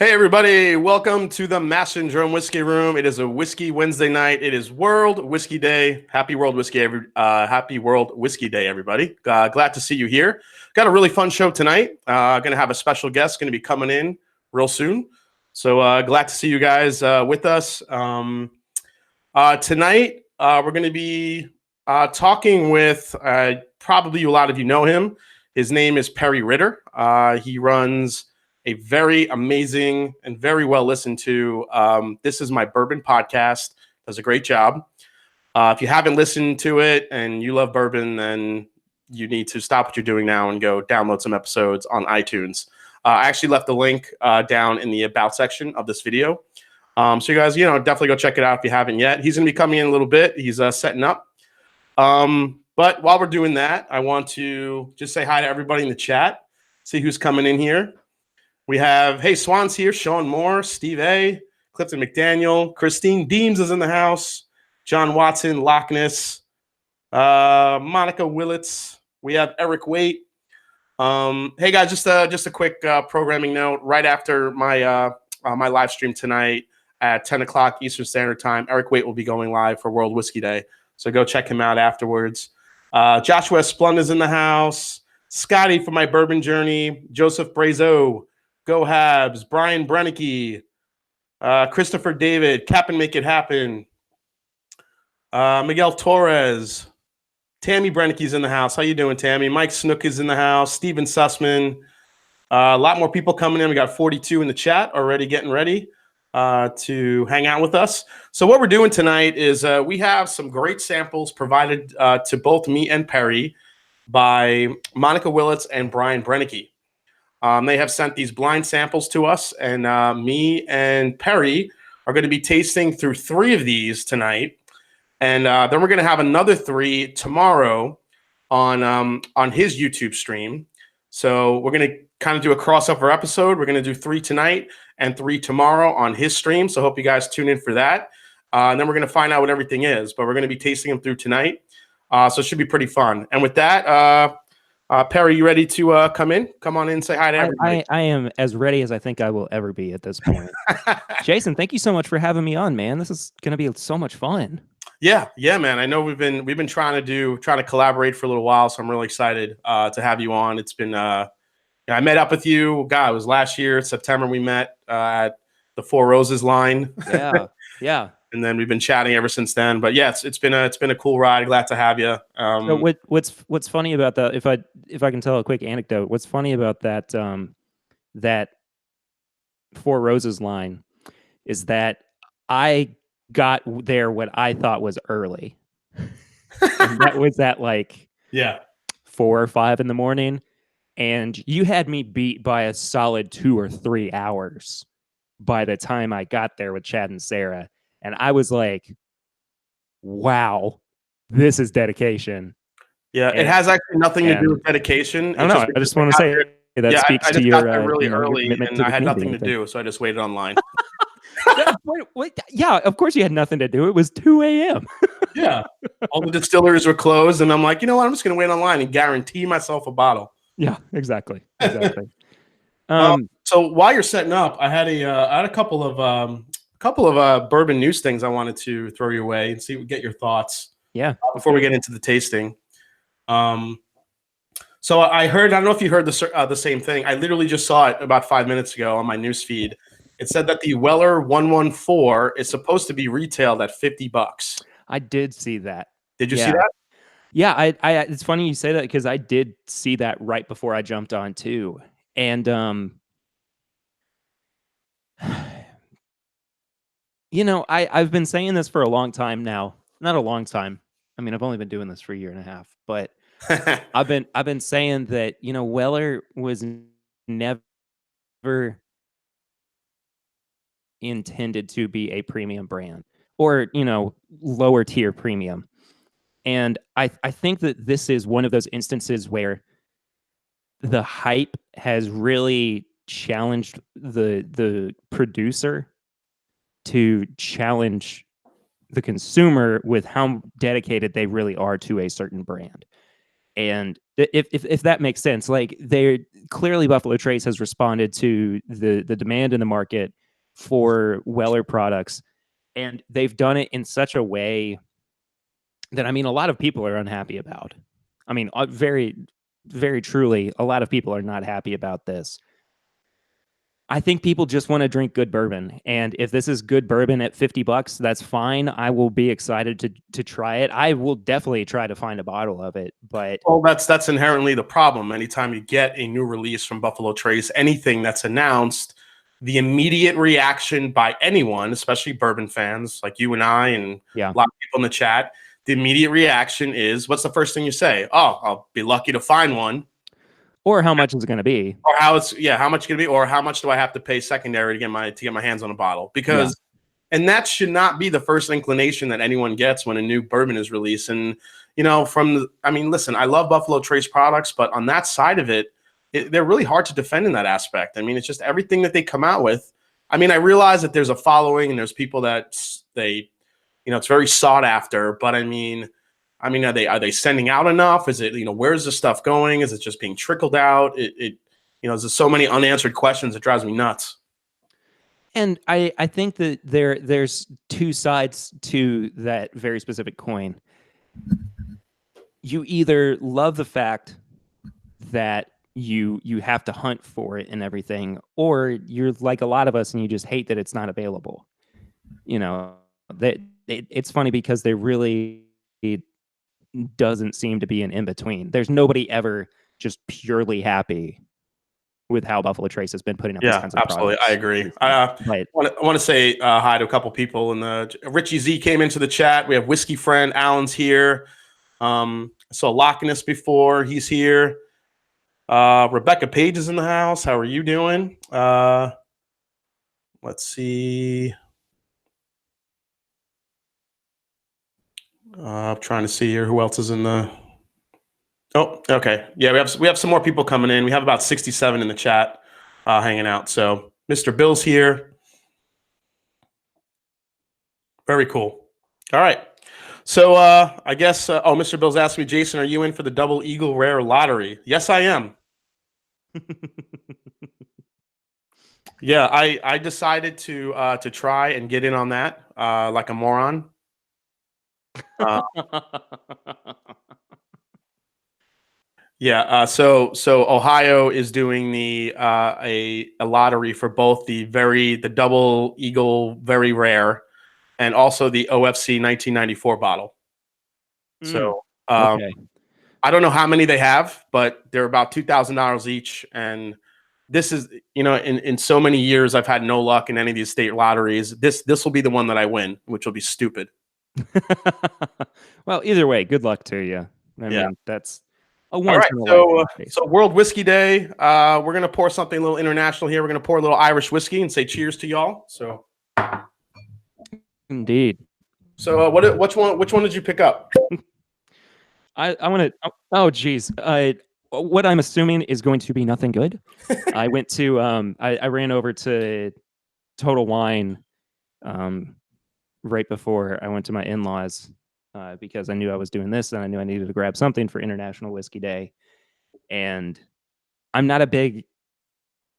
Hey everybody, welcome to the Master and Drum Whiskey Room. It is a whiskey Wednesday night. It is World Whiskey Day. Happy World Whiskey Day, everybody. Glad to see you here. Got a really fun show tonight. Going to have a special guest going to be coming in real soon. So glad to see you guys with us. Tonight, we're going to be talking with probably a lot of you know him. His name is Perry Ritter. He runs a very amazing and very well listened to This Is My Bourbon Podcast. Does a great job. If you haven't listened to it and you love bourbon, then you need to stop what you're doing now and go download some episodes on iTunes. I actually left the link down in the About section of this video. So you guys, definitely go check it out if you haven't yet. He's going to be coming in a little bit. He's setting up. But while we're doing that, I want to just say hi to everybody in the chat, see who's coming in here. We have, hey, Swan's here, Sean Moore, Steve A., Clifton McDaniel, Christine Deems is in the house, John Watson, Loch Ness, Monica Willits. We have Eric Waite. Hey, guys, just a quick programming note. Right after my my live stream tonight at 10 o'clock Eastern Standard Time, Eric Waite will be going live for World Whiskey Day. So go check him out afterwards. Joshua Splund is in the house. Scotty for My Bourbon Journey. Joseph Brazo. Go Habs, Brian Brennicky, Christopher David, Cap and Make It Happen, Miguel Torres, Tammy Brennicky's in the house. How you doing, Tammy? Mike Snook is in the house. Steven Sussman. A lot more people coming in. We got 42 in the chat already getting ready to hang out with us. So what we're doing tonight is we have some great samples provided to both me and Perry by Monica Willits and Brian Brennicky. They have sent these blind samples to us, and me and Perry are going to be tasting through 3 of these tonight, and then we're going to have another 3 tomorrow on his YouTube stream. So we're going to kind of do a crossover episode. We're going to do 3 tonight and 3 tomorrow on his stream. So hope you guys tune in for that. And then we're going to find out what everything is, but we're going to be tasting them through tonight. So it should be pretty fun. And with that, Perry, you ready to come in? Come on in and say hi to everybody. I am as ready as I think I will ever be at this point. Jason, thank you so much for having me on, man. This is going to be so much fun. Yeah, man. I know we've been trying to collaborate for a little while, so I'm really excited to have you on. It's been I met up with you. God, it was last year, September. We met at the Four Roses line. Yeah. And then we've been chatting ever since then. But yeah, it's been a cool ride. Glad to have you. So what's funny about that? If I can tell a quick anecdote, what's funny about that that Four Roses line is that I got there what I thought was early, and that was at 4 or 5 in the morning, and you had me beat by a solid 2 or 3 hours by the time I got there with Chad and Sarah. And I was like, wow, this is dedication. Yeah, it has actually nothing to do with dedication. I don't know. I just want to say that speaks to your really early, and I had nothing to do, so I just waited online. Wait, yeah, of course you had nothing to do. It was 2 a.m. Yeah, all the distilleries were closed, and I'm like, you know what? I'm just going to wait online and guarantee myself a bottle. Yeah, exactly. So while you're setting up, I had a couple of bourbon news things I wanted to throw your way and get your thoughts. Yeah. Before we get into the tasting. So I don't know if you heard the same thing. I literally just saw it about 5 minutes ago on my news feed. It said that the Weller 114 is supposed to be retailed at $50. I did see that. Did you see that? Yeah, I it's funny you say that because I did see that right before I jumped on too. And I've been saying this for a long time now. Not a long time. I mean, I've only been doing this for a year and a half, but I've been saying that, Weller was never intended to be a premium brand or, lower tier premium. And I think that this is one of those instances where the hype has really challenged the producer to challenge the consumer with how dedicated they really are to a certain brand. And if that makes sense, like they're clearly Buffalo Trace has responded to the demand in the market for Weller products, and they've done it in such a way that, I mean, a lot of people are unhappy about. I mean, very, very truly, a lot of people are not happy about this. I think people just want to drink good bourbon, and if this is good bourbon at $50, that's fine. I will be excited to try it. I will definitely try to find a bottle of it, but Well, that's inherently the problem. Anytime you get a new release from Buffalo Trace, anything that's announced, the immediate reaction by anyone, especially bourbon fans like you and I and yeah, a lot of people in the chat, the immediate reaction is, what's the first thing you say? Oh, I'll be lucky to find one. or how much is it going to be, Or how much going to be, or how much do I have to pay secondary to get my hands on a bottle? Because and that should not be the first inclination that anyone gets when a new bourbon is released. And listen, I love Buffalo Trace products, but on that side of it, they're really hard to defend in that aspect. I mean, it's just everything that they come out with. I mean, I realize that there's a following and there's people that it's very sought after, but I mean, are they sending out enough? Is it, where's the stuff going? Is it just being trickled out? There's so many unanswered questions. It drives me nuts. And I think that there's two sides to that very specific coin. You either love the fact that you have to hunt for it and everything, or you're like a lot of us and you just hate that it's not available. It's funny because there really doesn't seem to be an in-between. There's nobody ever just purely happy with how Buffalo Trace has been putting up these kinds of absolutely. products. I agree. I want to say hi to a couple people. Richie Z came into the chat. We have Whiskey Friend. Alan's here. I saw Lockiness before. He's here. Rebecca Page is in the house. How are you doing? Let's see. I'm trying to see here who else is in the. Oh, okay. Yeah, we have some more people coming in. We have about 67 in the chat hanging out. So Mr. Bill's here. Very cool. All right. So I guess Mr. Bill's asking me, Jason, are you in for the Double Eagle Rare Lottery? Yes, I am. Yeah, I decided to try and get in on that like a moron. Yeah, so Ohio is doing a lottery for both the Double Eagle Very Rare and also the OFC 1994 bottle. So okay. I don't know how many they have, but they're about $2,000 each. And this is, in so many years, I've had no luck in any of these state lotteries. This will be the one that I win, which will be stupid. Well, either way, good luck to you. I mean, that's a once in a lifetime. So World Whiskey Day. We're gonna pour something a little international here. We're gonna pour a little Irish whiskey and say cheers to y'all. So, indeed. So, which one did you pick up? I want to. Oh, geez. What I'm assuming is going to be nothing good. I went to. I ran over to Total Wine, right before I went to my in-laws, because I knew I was doing this and I knew I needed to grab something for International Whiskey Day. And I'm not a big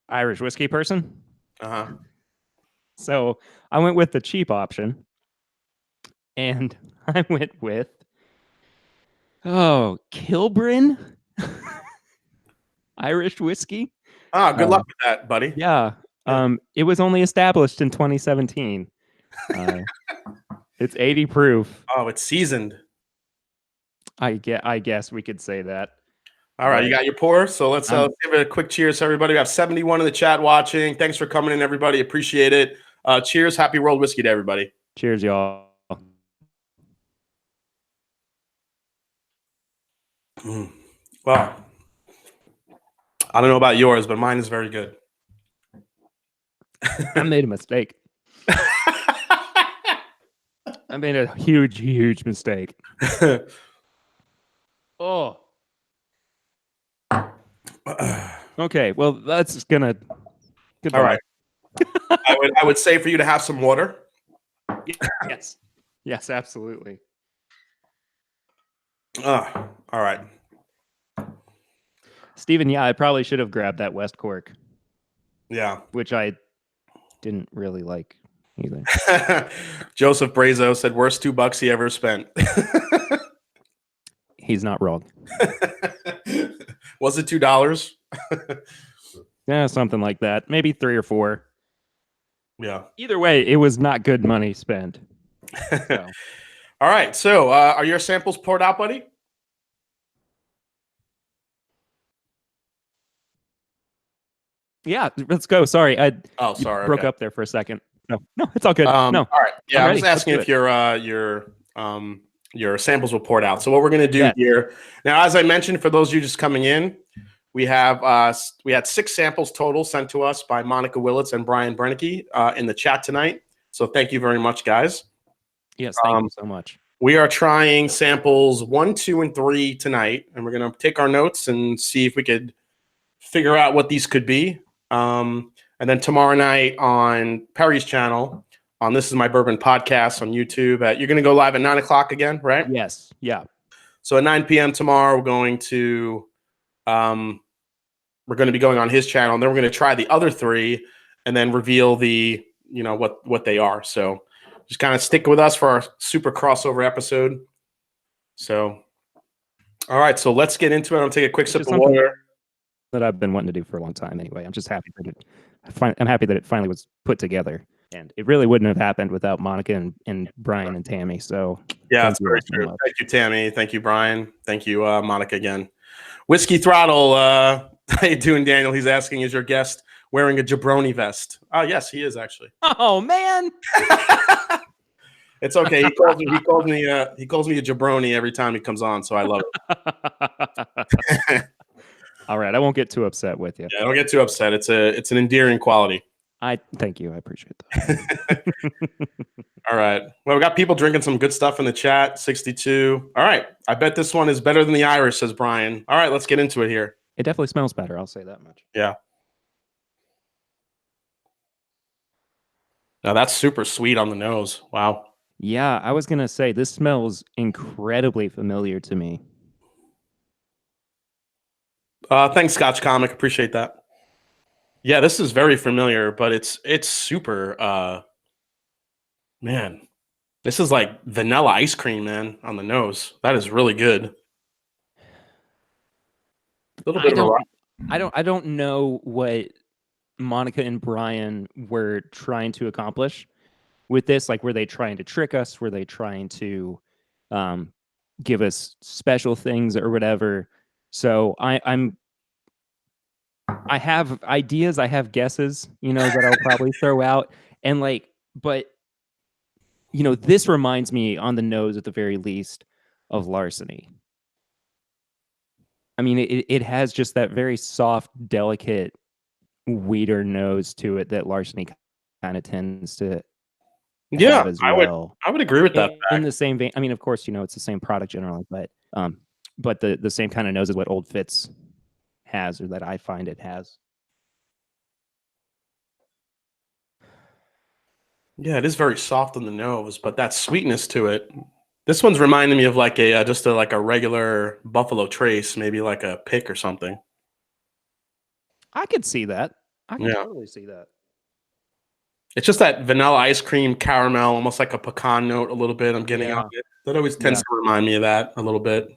Irish whiskey person. So I went with the cheap option. And I went with Kilburn Irish whiskey. Good luck with that, buddy. Yeah. It was only established in 2017. It's 80 proof. Oh, it's seasoned. I guess we could say that. All right, you got your pour. So let's give it a quick cheers to everybody. We have 71 in the chat watching. Thanks for coming in, everybody. Appreciate it. Cheers. Happy World Whiskey Day, everybody. Cheers, y'all. Wow. I don't know about yours, but mine is very good. I made a mistake. I made a huge mistake. Oh. Okay, well, that's gonna. Goodbye. All right. I would say for you to have some water. Yes, absolutely. All right. Steven, yeah, I probably should have grabbed that West Cork. Yeah. Which I didn't really like either. Joseph Brazo said worst $2 he ever spent. He's not wrong. Was it $2? Yeah, something like that. Maybe 3 or 4. Yeah. Either way, it was not good money spent. So. All right. So are your samples poured out, buddy? Yeah, let's go. Sorry, sorry. Broke up there for a second. No, it's all good. No, all right. Yeah, I was asking if your samples were poured out. So what we're going to do here now, as I mentioned, for those of you just coming in, we had 6 samples total sent to us by Monica Willits and Brian Brennicky in the chat tonight. So thank you very much, guys. Yes, thank you so much. We are trying samples 1, 2, and 3 tonight, and we're going to take our notes and see if we could figure out what these could be. And then tomorrow night on Perry's channel, on This Is My Bourbon Podcast on YouTube, you're going to go live at 9 o'clock again, right? Yes. Yeah. So at 9 p.m. tomorrow, we're going to be going on his channel, and then we're going to try the other 3 and then reveal the, what they are. So just kind of stick with us for our super crossover episode. So, all right. So let's get into it. I'll take a quick sip of water. That I've been wanting to do for a long time anyway. I'm just happy that I'm happy that it finally was put together. And it really wouldn't have happened without Monica and Brian and Tammy. So yeah, that's very true. Thank you, Tammy. Thank you, Brian. Thank you, Monica, again. Whiskey Throttle, how you doing, Daniel? He's asking, is your guest wearing a jabroni vest? Oh, yes, he is actually. Oh man. It's okay. He calls me a jabroni every time he comes on, so I love it. All right, I won't get too upset with you. Yeah, don't get too upset. It's an endearing quality. I thank you. I appreciate that. All right. Well, we got people drinking some good stuff in the chat. 62. All right. I bet this one is better than the Irish, says Brian. All right, let's get into it here. It definitely smells better. I'll say that much. Yeah. Now that's super sweet on the nose. Wow. Yeah, I was gonna say this smells incredibly familiar to me. Thanks, Scotch Comic. Appreciate that. Yeah, this is very familiar, but it's super. Man, this is like vanilla ice cream, man, on the nose. That is really good. A little bit I don't know what Monica and Brian were trying to accomplish with this. Like, were they trying to trick us? Were they trying to give us special things or whatever? So I have ideas, I have guesses, that I'll probably throw out. And but this reminds me on the nose at the very least of Larceny. I mean, it has just that very soft, delicate, weeder nose to it that Larceny kind of tends to have as well. I would agree with that. In the same vein, I mean, of course, it's the same product generally, but the same kind of nose is what Old Fitz has, or that I find it has. Yeah, it is very soft on the nose, but that sweetness to it. This one's reminding me of like a regular Buffalo Trace, maybe like a pick or something. I could see that. I can totally see that. It's just that vanilla ice cream, caramel, almost like a pecan note a little bit I'm getting out of it. That always tends to remind me of that a little bit.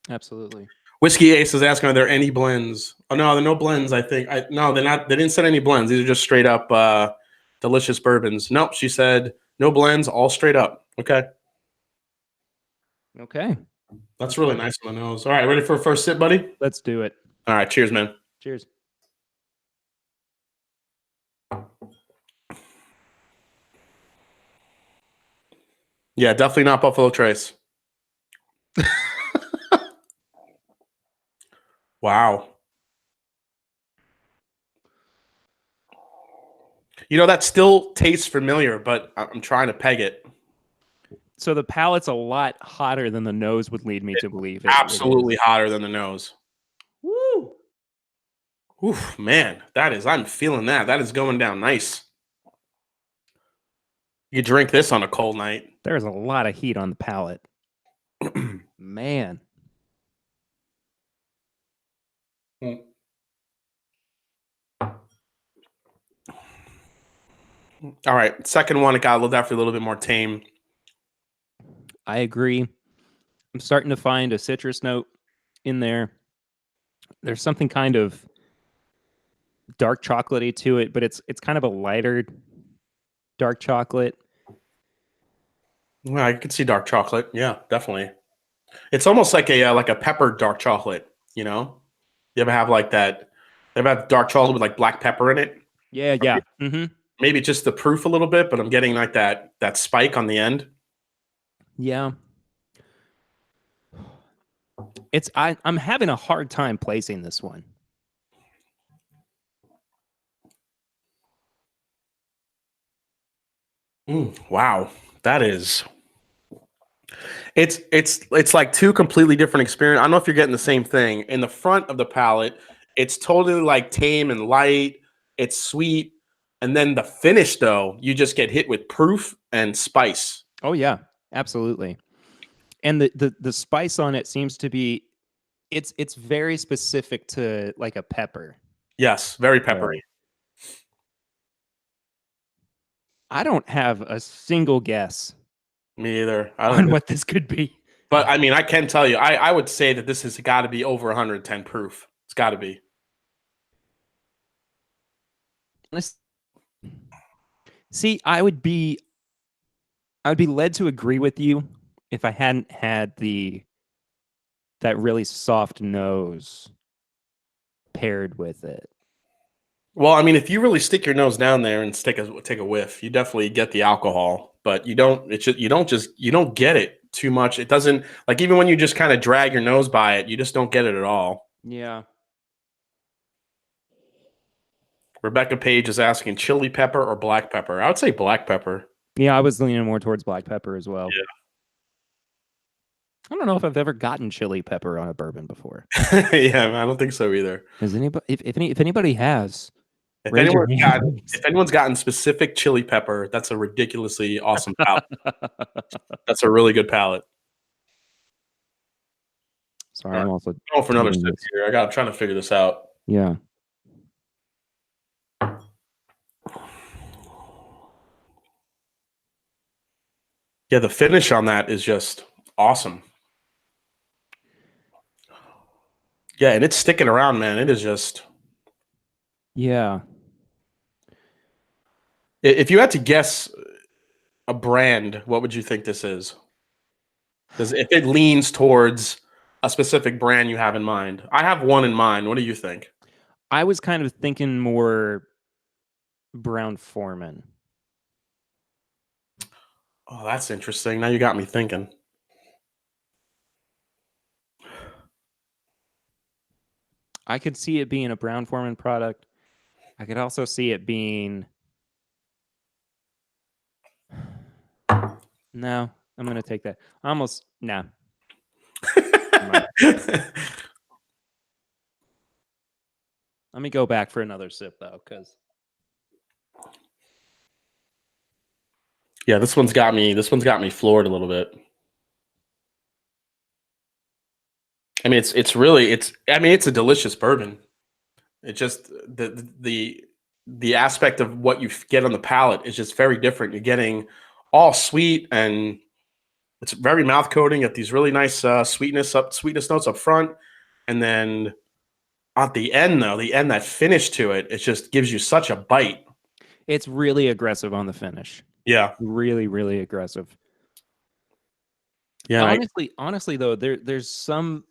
Absolutely. Whiskey Ace is asking, are there any blends? Oh, no, there are no blends, I think. No, they're not. They didn't send any blends. These are just straight up delicious bourbons. Nope, she said no blends, all straight up. Okay. That's really nice on the nose. All right, ready for a first sip, buddy? Let's do it. All right, cheers, man. Cheers. Yeah, definitely not Buffalo Trace. Wow. That still tastes familiar, but I'm trying to peg it. So the palate's a lot hotter than the nose would lead me to believe. Absolutely hotter than the nose. Woo! Oof, man, I'm feeling that. That is going down nice. You drink this on a cold night. There's a lot of heat on the palate. Man. Mm. All right, second one, it got definitely a little bit more tame. I agree. I'm starting to find a citrus note in there. There's something kind of dark chocolatey to it, but it's kind of a lighter dark chocolate. Well, I could see dark chocolate. Yeah, definitely. It's almost like a peppered dark chocolate. You know, you ever have like that? You ever have dark chocolate with like black pepper in it? Yeah, Or yeah. Mm-hmm. maybe just the proof a little bit, but I'm getting like that spike on the end. Yeah. I'm having a hard time placing this one. Wow, that is. It's like two completely different experience. I don't know if you're getting the same thing. In the front of the palate, it's totally like tame and light. It's sweet, and then the finish though, you just get hit with proof and spice. Oh yeah, absolutely. And the spice on it seems to be it's very specific to like a pepper. Yes, very So, peppery. I don't have a single guess Me either. I on don't. what this could be. But I mean, I can tell you, I would say that this has got to be over 110 proof. It's got to be. See, I would be led to agree with you if I hadn't had that really soft nose paired with it. Well, I mean, if you really stick your nose down there and take a whiff, you definitely get the alcohol. But you don't. It's just, you don't get it too much. It doesn't like even when you just kind of drag your nose by it, you just don't get it at all. Yeah. Rebecca Page is asking chili pepper or black pepper. I would say black pepper. Yeah, I was leaning more towards black pepper as well. Yeah. I don't know if I've ever gotten chili pepper on a bourbon before. Yeah, I don't think so either. Has anybody? If anybody has, If raise your anyone's hand. if anyone's gotten specific chili pepper, that's a ridiculously awesome palate. That's a really good palate. Sorry, All I'm right. also Going for another eating sip this. here. I'm trying to figure this out. Yeah. Yeah, the finish on that is just awesome. Yeah, and it's sticking around, man. It is just. Yeah. If you had to guess a brand, what would you think this is? Because if it leans towards a specific brand you have in mind, I have one in mind. What do you think? I was kind of thinking more Brown Foreman. Oh, that's interesting. Now you got me thinking. I could see it being a Brown Foreman product. I could also see it being. No, I'm gonna take that. Almost nah. Let me go back for another sip though, because Yeah, this one's got me. This one's got me floored a little bit. I mean, it's really it's. I mean, it's a delicious bourbon. It just the aspect of what you get on the palate is just very different. You're getting all sweet and it's very mouth coating at these really nice sweetness notes up front, and then at the end though, that finish to it, it just gives you such a bite. it's really aggressive on the finish. Yeah, Really, really aggressive. yeah. Honestly though, there's some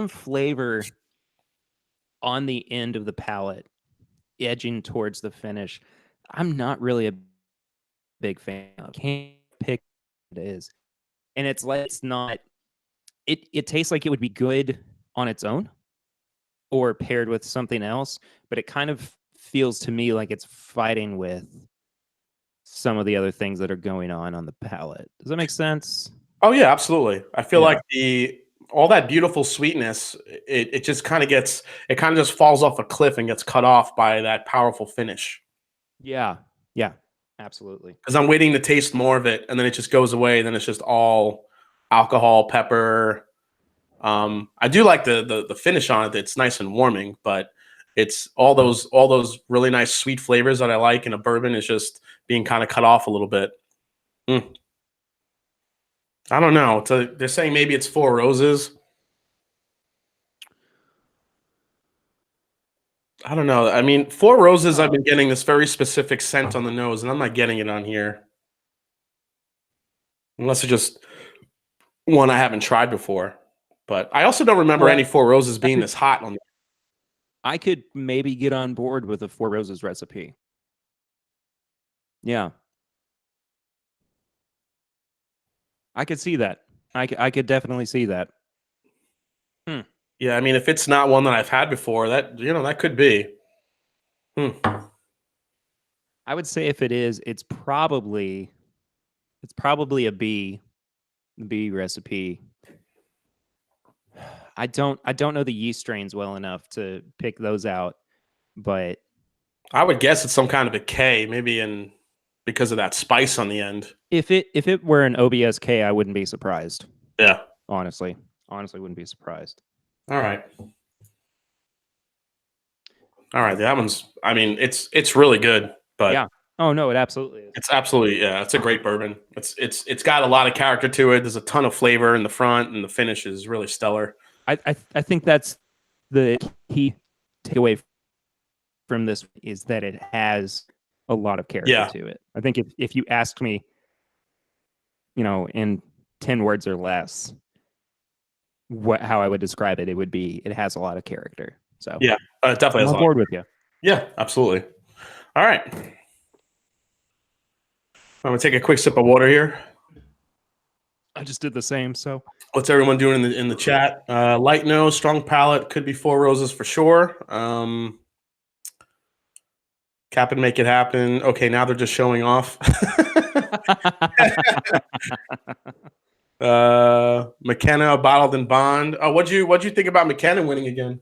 flavor on the end of the palate, edging towards the finish. I'm not really a big fan. I can't pick what it is, and it's like it's not. It tastes like it would be good on its own or paired with something else, but it kind of feels to me like it's fighting with some of the other things that are going on the palate. Does that make sense? Oh yeah, absolutely. I feel Yeah. like the all that beautiful sweetness, it just kind of gets it kind of just falls off a cliff and gets cut off by that powerful finish. Yeah. Yeah. Absolutely. Because I'm waiting to taste more of it, and then it just goes away. And then it's just all alcohol, pepper, I do like the finish on it. It's nice and warming, but it's all those really nice sweet flavors that I like in a bourbon is just being kind of cut off a little bit. Mm. I don't know. They're saying maybe it's Four Roses. I don't know. I mean, Four Roses, I've been getting this very specific scent on the nose, and I'm not getting it on here. Unless it's just one I haven't tried before. But I also don't remember any Four Roses being this hot on. I could maybe get on board with a Four Roses recipe. Yeah. I could see that. I could definitely see that. Yeah, I mean, if it's not one that I've had before, that that could be. I would say if it is, it's probably a B recipe. I don't know the yeast strains well enough to pick those out, but I would guess it's some kind of a K, maybe because of that spice on the end. If it were an OBSK, I wouldn't be surprised. Yeah. Honestly wouldn't be surprised. All right. That one's, I mean, it's really good, but yeah. Oh no, it absolutely is. It's absolutely, yeah, it's a great bourbon. It's got a lot of character to it. There's a ton of flavor in the front, and the finish is really stellar. I think that's the key takeaway from this is that it has a lot of character to it. I think if you asked me, in 10 words or less, how I would describe it, it would be it has a lot of character. So yeah, definitely. I'm on board with you. Yeah, absolutely. All right. I'm gonna take a quick sip of water here. I just did the same. So what's everyone doing in the chat? Light nose, strong palate, could be Four Roses for sure. Cap and make it happen. Okay, now they're just showing off. McKenna, bottled in bond. Oh, what'd you think about McKenna winning again?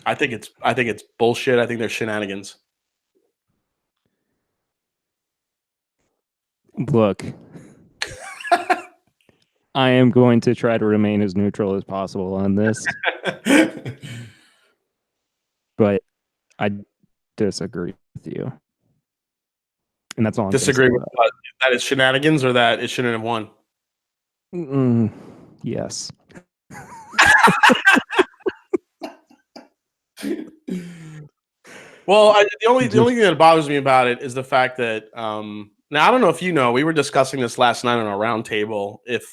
I think it's bullshit. I think they're shenanigans. Look, I am going to try to remain as neutral as possible on this, but I disagree with you, and that's all. Disagree with what? That is shenanigans, or that it shouldn't have won. Yes. Well, the only thing that bothers me about it is the fact that now I don't know if you know, we were discussing this last night on our round table. If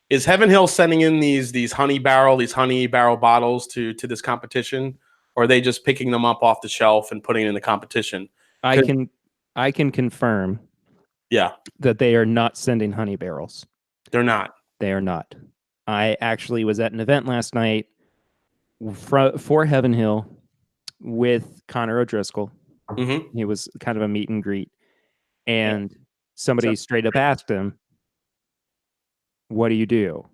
is Heaven Hill sending in these honey barrel bottles to this competition, or are they just picking them up off the shelf and putting it in the competition? I can confirm. Yeah, that they are not sending honey barrels. They're not. They are not. I actually was at an event last night for Heaven Hill with Connor O'Driscoll. Mm-hmm. He was kind of a meet and greet. And somebody straight up asked him, "What do you do?"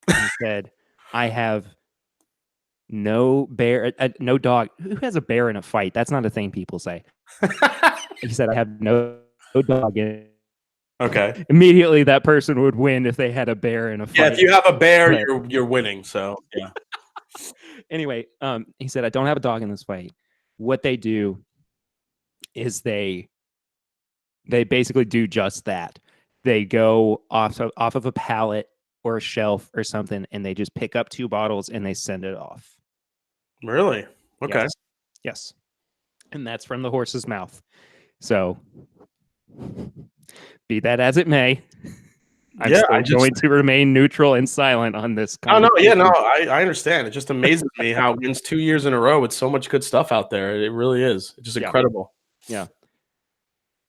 And he said, "I have no bear, no dog." Who has a bear in a fight? That's not a thing people say. He said, "I have no dog in it." Okay. Immediately, that person would win if they had a bear in a fight. Yeah, if you have a bear, you're winning. So yeah. Anyway, he said, "I don't have a dog in this fight." What they do is they basically do just that. They go off of a pallet or a shelf or something, and they just pick up 2 bottles and they send it off. Really? Okay. Yes. And that's from the horse's mouth. So, be that as it may, I'm still going to remain neutral and silent on this. Oh no, yeah, no, I understand. It just amazes me how it wins 2 years in a row with so much good stuff out there. It really is. It's just incredible. Yeah.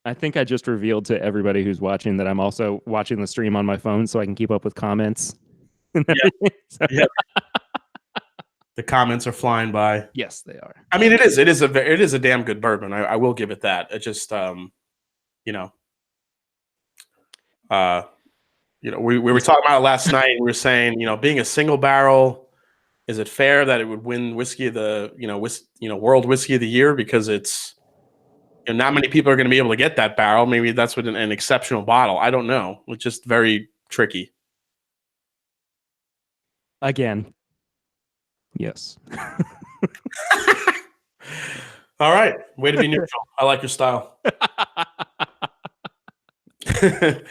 I think I just revealed to everybody who's watching that I'm also watching the stream on my phone so I can keep up with comments. Yeah. The comments are flying by. Yes, they are. I mean, it is a damn good bourbon. I will give it that. It just we were talking about it last night, and we were saying, being a single barrel, is it fair that it would win whiskey of the world whiskey of the year, because it's not many people are going to be able to get that barrel. Maybe that's with an exceptional bottle. I don't know. It's just very tricky. Again. Yes. All right. Way to be neutral. I like your style.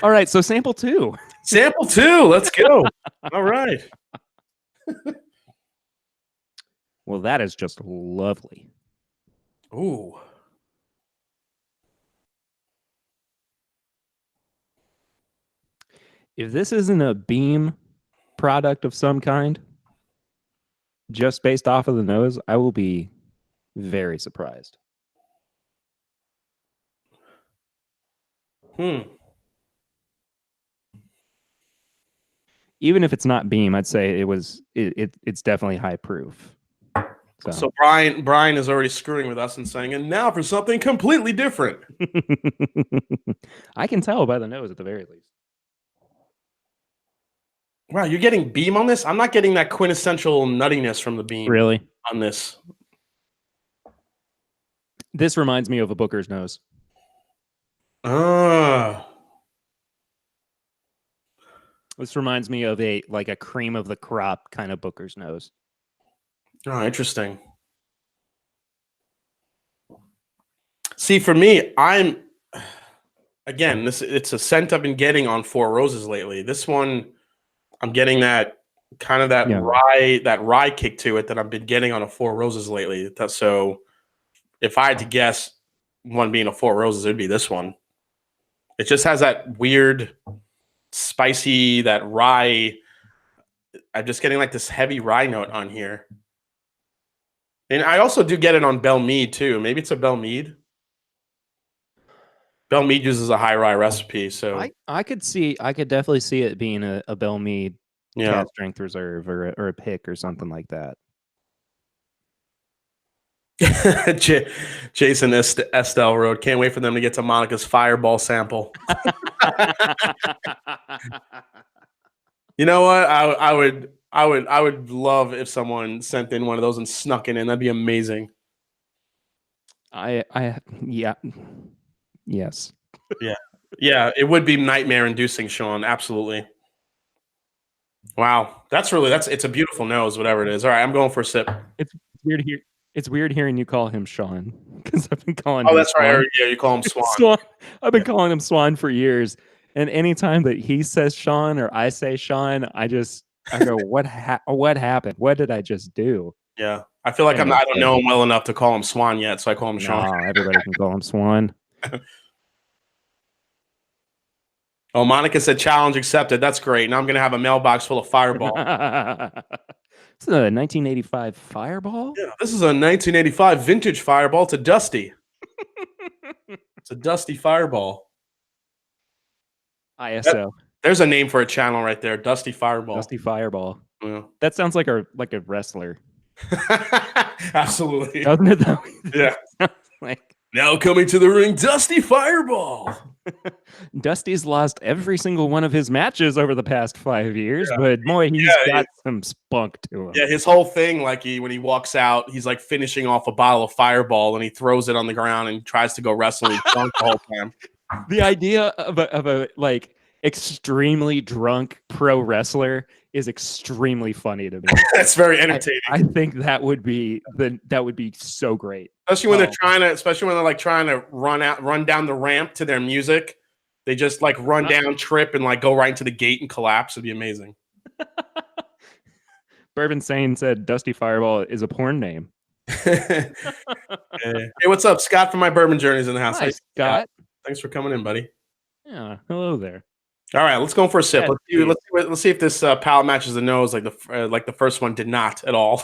All right. So sample 2. Sample 2. Let's go. All right. Well, that is just lovely. Ooh. If this isn't a Beam product of some kind, just based off of the nose, I will be very surprised. Even if it's not Beam, I'd say it's definitely high proof. So Brian is already screwing with us and saying, and now for something completely different. I can tell by the nose at the very least. Wow, you're getting Beam on this? I'm not getting that quintessential nuttiness from the Beam. Really? On this. This reminds me of a Booker's nose. This reminds me of a cream of the crop kind of Booker's nose. Oh, interesting. See, for me, it's a scent I've been getting on Four Roses lately. This one, I'm getting that kind of that rye kick to it that I've been getting on a Four Roses lately. So if I had to guess one being a Four Roses, it'd be this one. It just has that weird, spicy, that rye. I'm just getting like this heavy rye note on here. And I also do get it on Belle Meade too. Maybe it's a Belle Meade. Belle Meade uses a high rye recipe, so I could definitely see it being a Belle Meade Cat Strength Reserve or a pick or something like that. Jason Estelle wrote, can't wait for them to get to Monica's Fireball sample. You know what? I would love if someone sent in one of those and snuck it in. That'd be amazing. Yes. Yeah, it would be nightmare inducing, Sean. Absolutely. Wow. It's a beautiful nose, whatever it is. All right, I'm going for a sip. It's weird hearing you call him Sean because I've been calling. Oh, that's Swan. Right. Yeah, you call him Swan. Swan. I've been calling him Swan for years, and anytime that he says Sean or I say Sean, I go, what happened? What did I just do? Yeah, I feel like I don't know him well enough to call him Swan yet, so I call him Sean. No, everybody can call him Swan. Oh, Monica said challenge accepted. That's great. Now I'm going to have a mailbox full of Fireball. It's a 1985 Fireball? Yeah, this is a 1985 vintage Fireball. It's a Dusty. It's a Dusty Fireball. ISO. There's a name for a channel right there. Dusty Fireball. Dusty Fireball. Yeah. That sounds like a wrestler. Absolutely. Doesn't it though? Yeah. Now coming to the ring, Dusty Fireball. Dusty's lost every single one of his matches over the past 5 years, but boy, he's got some spunk to him. Yeah, his whole thing, when he walks out, he's like finishing off a bottle of Fireball and he throws it on the ground and tries to go wrestling drunk the whole time. The idea of a extremely drunk pro wrestler is extremely funny to me. That's very entertaining. I think that would be so great. Especially when they're trying to run down the ramp to their music. They just run down, trip, and go right into the gate and collapse. It'd be amazing. Bourbon Sane said Dusty Fireball is a porn name. Hey, what's up? Scott from My Bourbon Journeys in the house. Hi, Scott. Thanks for coming in, buddy. Yeah, hello there. All right, let's go for a sip. Let's see if this palate matches the nose like the first one did not at all.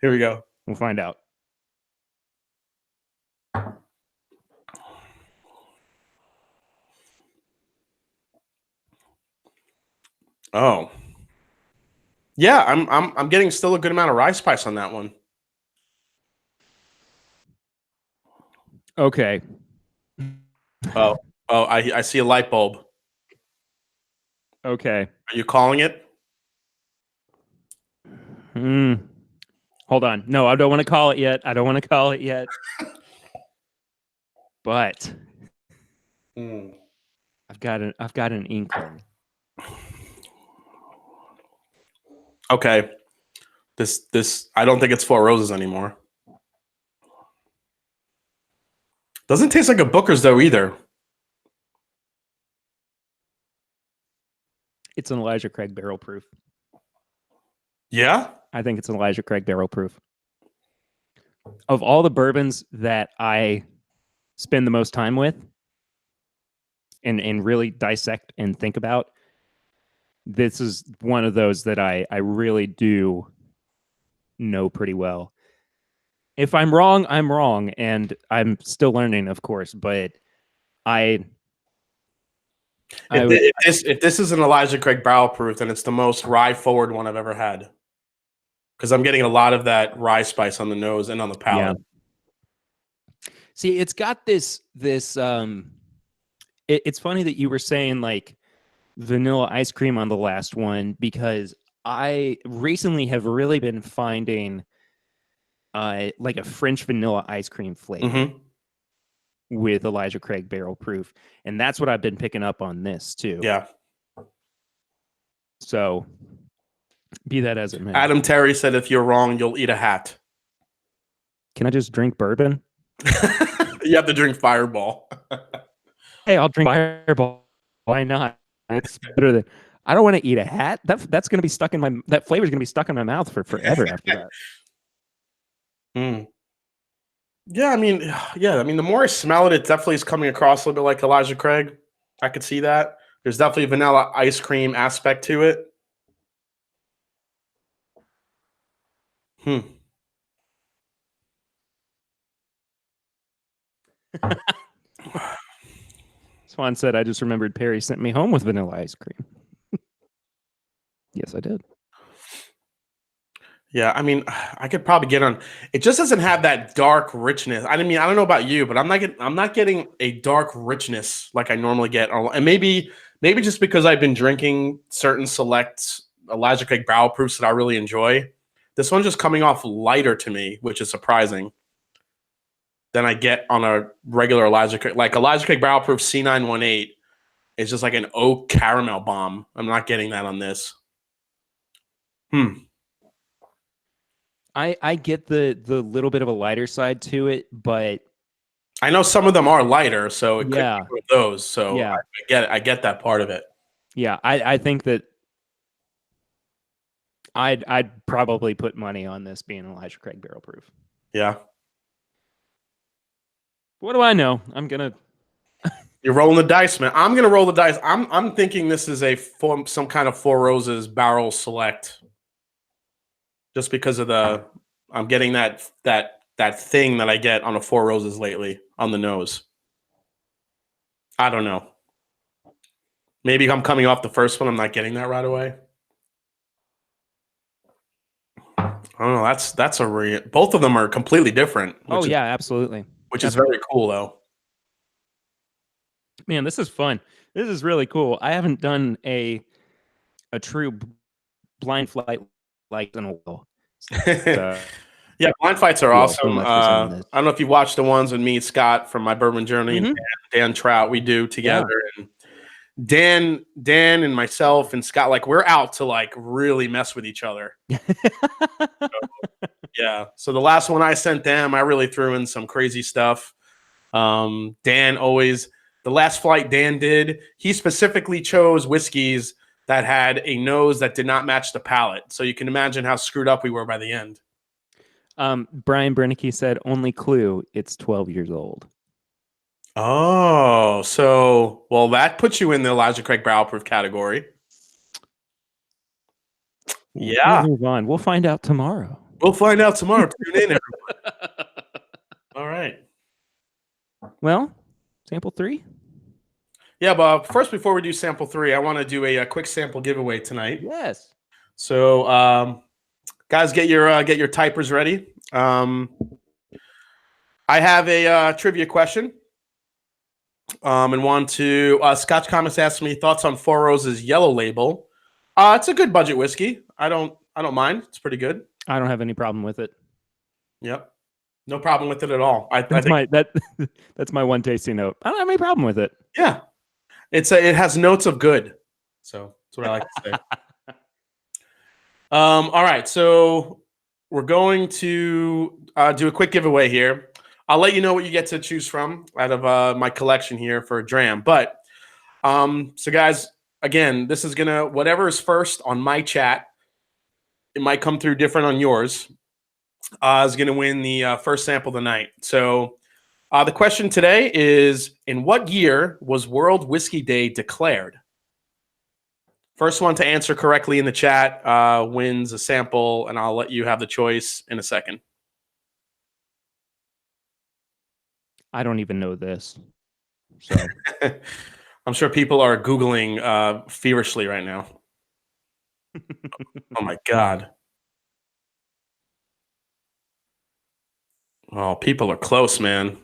Here we go. We'll find out. Oh, yeah. I'm getting still a good amount of rye spice on that one. Okay. Oh, I see a light bulb. Okay. Are you calling it? Hold on. No, I don't want to call it yet. But I've got an inkling. Okay. This I don't think it's Four Roses anymore. Doesn't taste like a Booker's though either. It's an Elijah Craig barrel proof. Yeah? I think it's an Elijah Craig barrel proof. Of all the bourbons that I spend the most time with and really dissect and think about, this is one of those that I really do know pretty well. If I'm wrong, I'm wrong, and I'm still learning, of course, but if this is an Elijah Craig barrel proof, then it's the most rye forward one I've ever had. Because I'm getting a lot of that rye spice on the nose and on the palate. Yeah. See, it's got this it's funny that you were saying like vanilla ice cream on the last one, because I recently have really been finding like a French vanilla ice cream flavor with Elijah Craig barrel proof, and that's what I've been picking up on this too. Yeah. So be that as it may. Adam Terry said, if you're wrong, you'll eat a hat. Can I just drink bourbon? You have to drink Fireball. Hey, I'll drink Fireball. Why not? It's better than. I don't want to eat a hat. That's going to be stuck in my. That flavor is going to be stuck in my mouth for forever after that. Yeah, I mean, the more I smell it, it definitely is coming across a little bit like Elijah Craig. I could see that. There's definitely a vanilla ice cream aspect to it. Swan said, I just remembered Perry sent me home with vanilla ice cream. Yes, I did. Yeah, I mean, I could probably get on. It just doesn't have that dark richness. I mean, I don't know about you, but I'm not getting a dark richness like I normally get. And maybe just because I've been drinking certain select Elijah Craig barrel proofs that I really enjoy. This one's just coming off lighter to me, which is surprising, than I get on a regular Elijah Craig. Like Elijah Craig barrel proof C918 is just like an oak caramel bomb. I'm not getting that on this. I get the little bit of a lighter side to it, but I know some of them are lighter, so it could be with those. So yeah. I get that part of it. Yeah, I think that I'd probably put money on this being Elijah Craig barrel proof. Yeah. What do I know? I'm gonna. You're rolling the dice, man. I'm gonna roll the dice. I'm thinking this is some kind of Four Roses barrel select. Just because of I'm getting that thing that I get on a Four Roses lately on the nose. I don't know. Maybe I'm coming off the first one. I'm not getting that right away. I don't know. That's both of them are completely different. Oh yeah, absolutely. Which is very cool, though. Man, this is fun. This is really cool. I haven't done a true blind flight like in a while. Yeah, blind fights are awesome. I don't know if you watched the ones with me, Scott, from My Bourbon Journey, and Dan Trout. We do together. Yeah. And Dan and myself and Scott, like we're out to like really mess with each other. So the last one I sent them, I really threw in some crazy stuff. Dan always, the last flight Dan did, he specifically chose whiskeys that had a nose that did not match the palate. So you can imagine how screwed up we were by the end. Brian Bernicke said, only clue, it's 12 years old. Oh, so, well, that puts you in the Elijah Craig barrel proof category. Yeah. We'll move on. We'll find out tomorrow. Tune in, everyone. All right. Well, sample 3? Yeah, but first, before we do sample 3, I want to do a quick sample giveaway tonight. Yes. So, guys, get your typers ready. I have a trivia question. And want to Scotch Comics asked me thoughts on Four Roses Yellow Label. It's a good budget whiskey. I don't mind. It's pretty good. I don't have any problem with it. Yep. No problem with it at all. That's my one tasting note. I don't have any problem with it. Yeah. It has notes of good. So that's what I like to say. All right, so we're going to do a quick giveaway here. I'll let you know what you get to choose from out of my collection here for a dram. But so guys, again, this is gonna whatever is first on my chat. It might come through different on yours. Is gonna win the first sample of the night. So the question today is: in what year was World Whiskey Day declared? First one to answer correctly in the chat wins a sample, and I'll let you have the choice in a second. I don't even know this. So I'm sure people are Googling feverishly right now. Oh my God. Oh, people are close, man.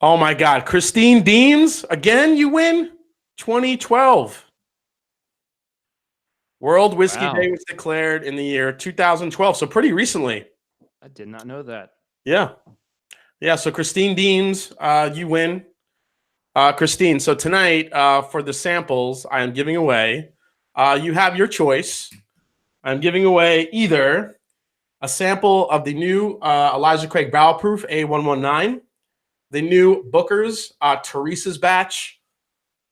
Oh my God. Christine Deems, again, you win? 2012. World Whiskey Wow. Day was declared in the year 2012, so pretty recently. I did not know that. Yeah. Yeah, so Christine Deems, you win. Christine, so tonight for the samples I am giving away, you have your choice. I'm giving away either a sample of the new Elijah Craig Barrel Proof A119, the new Booker's Teresa's Batch,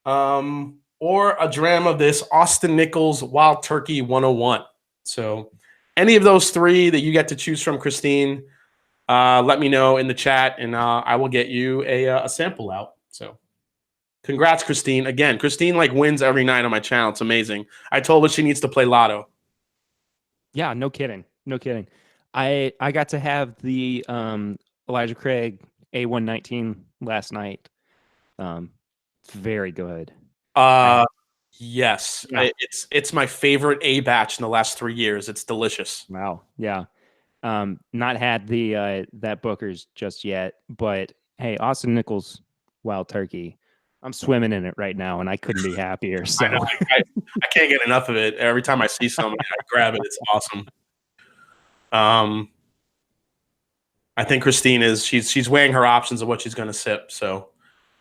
or a dram of this Austin Nichols Wild Turkey 101. So any of those three that you get to choose from, Christine, let me know in the chat, and I will get you a sample out. So congrats, Christine. Again, Christine wins every night on my channel. It's amazing. I told her she needs to play Lotto. Yeah, no kidding. No kidding. I got to have the Elijah Craig A119 last night. It's very good. Yes, Yeah. it's my favorite A batch in the last 3 years. It's delicious. Wow. Yeah. Not had the that Booker's just yet, but hey, Austin Nichols Wild Turkey. I'm swimming in it right now, and I couldn't be happier. So I know, I can't get enough of it. Every time I see something, I grab it. It's awesome. I think Christine is she's weighing her options of what she's going to sip. So,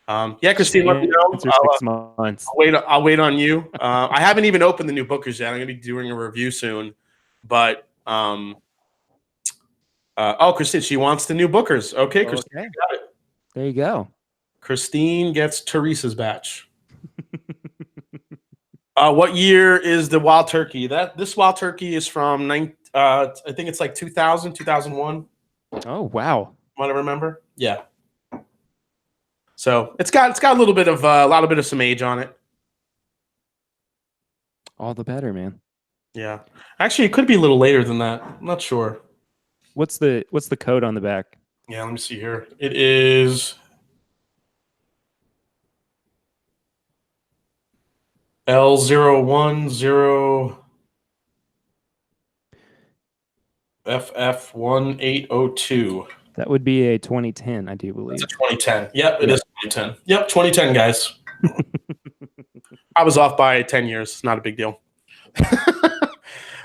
yeah, Christine, let me know. It's 6 months. I'll wait on you. I haven't even opened the new Booker's yet. I'm going to be doing a review soon. But Christine, she wants the new Bookers. Okay, Christine, Okay. got it. There you go. Christine gets Teresa's batch. What year is the Wild Turkey? This Wild Turkey is from I think it's like 2000, 2001. Oh wow! Want to remember? Yeah. So it's got a little bit of some age on it. All the better, man. Yeah. Actually, it could be a little later than that. I'm not sure. What's the code on the back? Yeah, let me see here. It is L010 FF1802. That would be a 2010, I do believe. It's a 2010. Yep, it is 2010. Yep, 2010, guys. I was off by 10 years. It's not a big deal.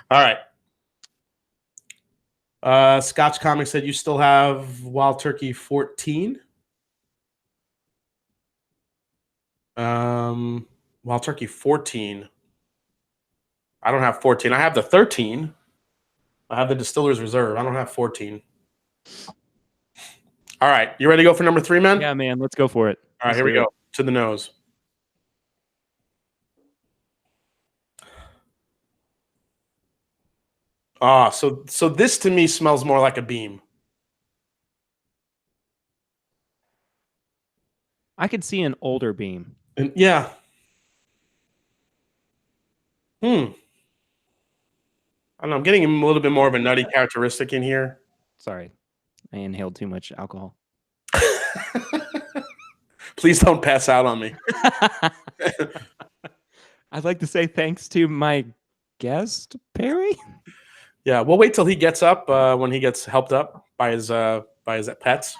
All right. Scotch Comics said you still have Wild Turkey 14. Wild Turkey 14. I don't have 14. I have the 13. I have the Distiller's Reserve. I don't have 14. All right. You ready to go for number 3, man? Yeah, man. Let's go for it. All right, here we go. To the nose. So this to me smells more like a beam. I could see an older beam. And yeah. I don't know. I'm getting a little bit more of a nutty characteristic in here. Sorry, I inhaled too much alcohol. Please don't pass out on me. I'd like to say thanks to my guest, Perry. Yeah, we'll wait till he gets up when he gets helped up by his pets.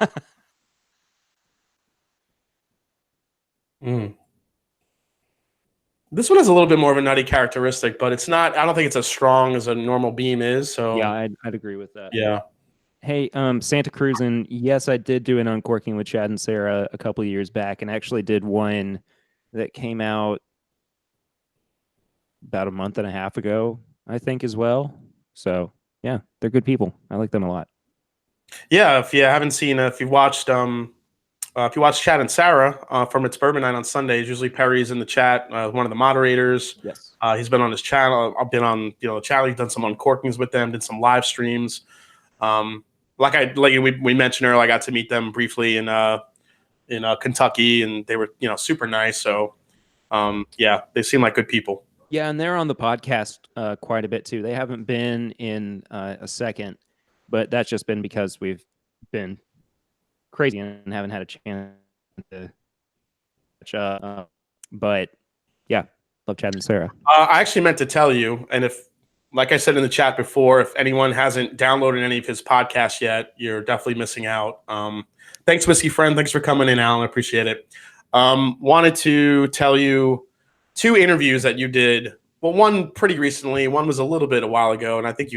This one has a little bit more of a nutty characteristic, but it's not. I don't think it's as strong as a normal beam is. So yeah, I'd agree with that. Yeah. Hey, Santa Cruz, and yes, I did do an uncorking with Chad and Sarah a couple of years back, and actually did one that came out about a month and a half ago. I think, as well. So yeah, they're good people. I like them a lot. Yeah, if you haven't seen, if you watched Chad and Sarah from It's Bourbon Night on Sundays, usually Perry's in the chat, one of the moderators. Yes. He's been on his channel. I've been on the channel. He's done some uncorkings with them, did some live streams. Like we mentioned earlier, I got to meet them briefly in Kentucky, and they were super nice. So yeah, they seem like good people. Yeah, and they're on the podcast quite a bit too. They haven't been in a second, but that's just been because we've been crazy and haven't had a chance to catch up. But yeah, love Chad and Sarah. I actually meant to tell you, and like I said in the chat before, if anyone hasn't downloaded any of his podcasts yet, you're definitely missing out. Thanks, Whiskey Friend. Thanks for coming in, Alan. I appreciate it. Wanted to tell you 2 interviews that you did. Well, one pretty recently, one was a little bit a while ago, and I think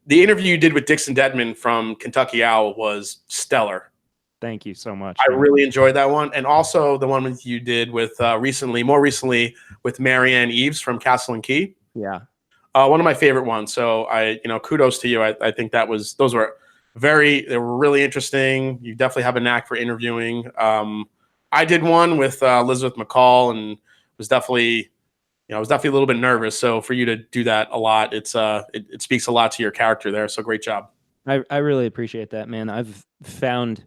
the interview you did with Dixon Dedman from Kentucky Owl was stellar. Thank you so much. I really enjoyed that one, and also the one you did with more recently with Marianne Eves from Castle and Key. Yeah, one of my favorite ones. So kudos to you. I think those were they were really interesting. You definitely have a knack for interviewing. I did one with Elizabeth McCall, and was definitely I was definitely a little bit nervous. So for you to do that a lot, it speaks a lot to your character there. So great job. I really appreciate that, man. I've found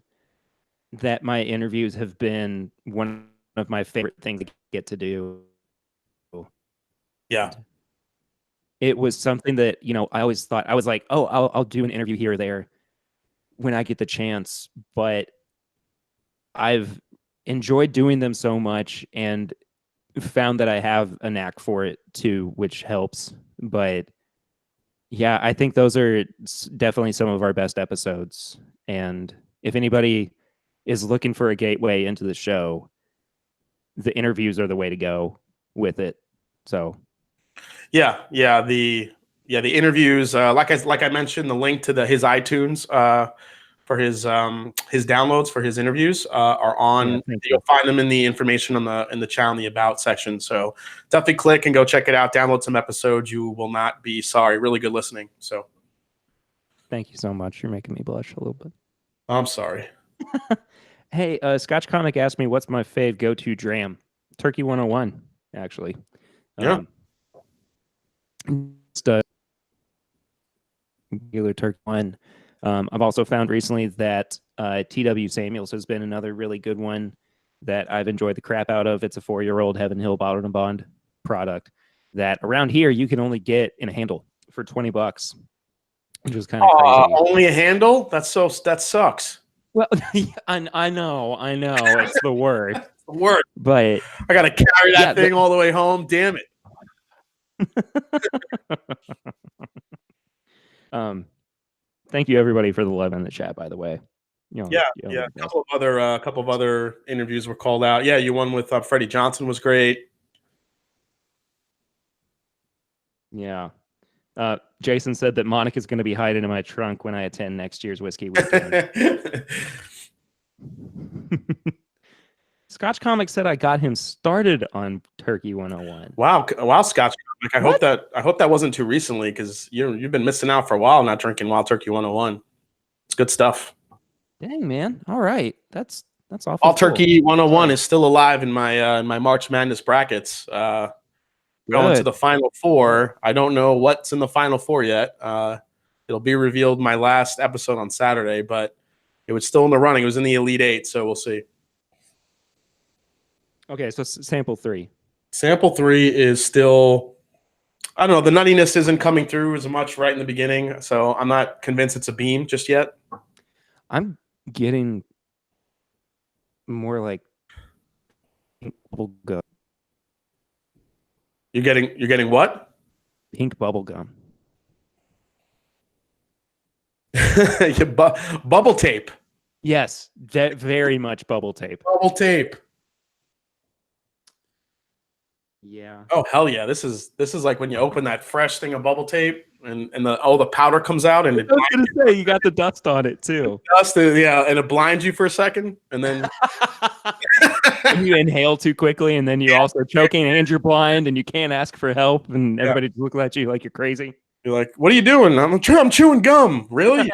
that my interviews have been one of my favorite things to get to do. Yeah. It was something that, I always thought, I was like, oh, I'll do an interview here or there when I get the chance. But I've enjoyed doing them so much and found that I have a knack for it too, which helps. But yeah, I think those are definitely some of our best episodes. And if anybody is looking for a gateway into the show, the interviews are the way to go with it. So yeah, the interviews, like I mentioned, the link to his iTunes for his downloads for his interviews are on. Yeah, you'll find them in the information in the channel in the about section. So definitely click and go check it out. Download some episodes. You will not be sorry. Really good listening. So thank you so much. You're making me blush a little bit. I'm sorry. Hey, Scotch Comic asked me what's my fave go-to dram. Turkey 101, actually. Yeah. Just a regular Turkey one. I've also found recently that T.W. Samuels has been another really good one that I've enjoyed the crap out of. It's a 4-year-old Heaven Hill Bottled and Bond product that around here you can only get in a handle for $20, which is kind of crazy. Only a handle? That sucks. Well, I know, it's the word. It's the word. But I gotta carry that thing all the way home. Damn it. Thank you everybody for the love in the chat, by the way. A couple of other interviews were called out. Yeah, you won with Freddie Johnson was great. Yeah. Jason said that Monica's going to be hiding in my trunk when I attend next year's whiskey weekend. Scotch Comic said I got him started on Turkey 101. Wow, Scotch Comic. I hope that wasn't too recently, because you've been missing out for a while not drinking Wild Turkey 101. It's good stuff. Dang, man. All right. That's awful. Wild Turkey 101 is still alive in my March Madness brackets. Going to the Final Four. I don't know what's in the Final Four yet. It'll be revealed my last episode on Saturday, but it was still in the running. It was in the Elite Eight, so we'll see. Okay, so sample 3. Sample 3 is still, I don't know, the nuttiness isn't coming through as much right in the beginning, so I'm not convinced it's a beam just yet. I'm getting more like bubble gum. You're getting what? Pink bubble gum. Bubble tape. Yes, that very much bubble tape. Bubble tape. Yeah. Oh hell yeah! This is like when you open that fresh thing of bubble tape and the powder comes out and I was gonna say you got the dust on it too. Dust, yeah, and it blinds you for a second and then. And you inhale too quickly, and then you also choking, and you're blind, and you can't ask for help, and everybody looks at you like you're crazy. You're like, what are you doing? I'm chewing gum. Really?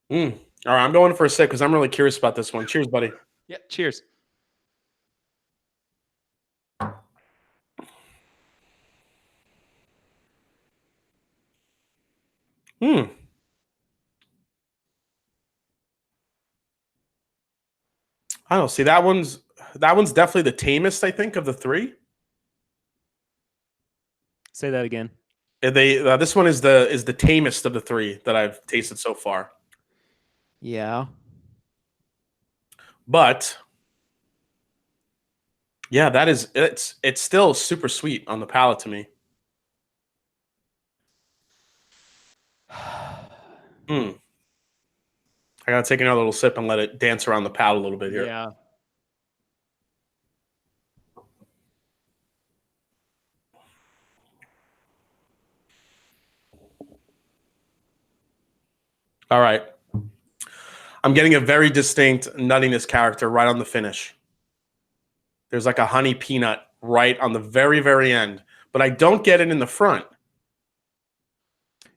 All right, I'm going for a sip because I'm really curious about this one. Cheers, buddy. Yeah, cheers. I don't know. See, that one's definitely the tamest, I think, of the three. Say that again. This one is the tamest of the three that I've tasted so far. Yeah. But yeah, it's still super sweet on the palate to me. I gotta take another little sip and let it dance around the palate a little bit here. Yeah. All right. I'm getting a very distinct nuttiness character right on the finish. There's like a honey peanut right on the very, very end, but I don't get it in the front.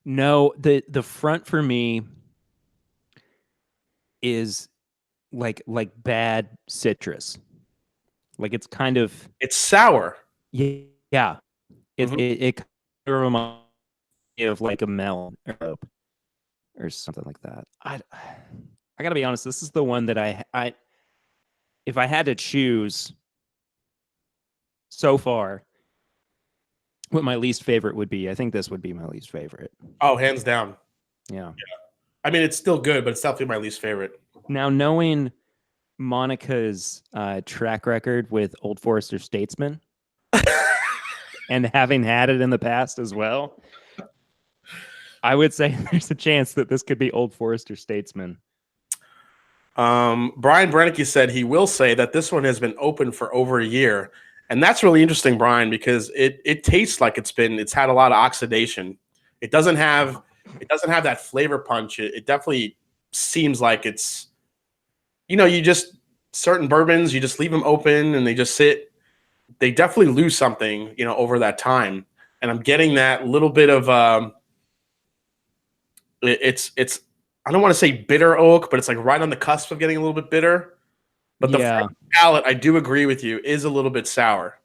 No, the front for me is like bad citrus. Like it's kind of sour. Yeah. It kind of reminds me of like a melon or something like that. I gotta be honest, this is the one that I if I had to choose so far what my least favorite would be, I think this would be my least favorite. Oh, hands down. Yeah. I mean, it's still good, but it's definitely my least favorite. Now, knowing Monica's track record with Old Forester Statesman and having had it in the past as well, I would say there's a chance that this could be Old Forester Statesman. Brian Brennicky said he will say that this one has been open for over a year. And that's really interesting, Brian, because it tastes like it's had a lot of oxidation. It doesn't have that flavor punch. It definitely seems like it's, certain bourbons, you just leave them open and they just sit. They definitely lose something, over that time. And I'm getting that little bit of it's I don't want to say bitter oak, but it's like right on the cusp of getting a little bit bitter. But the front palate, I do agree with you, is a little bit sour.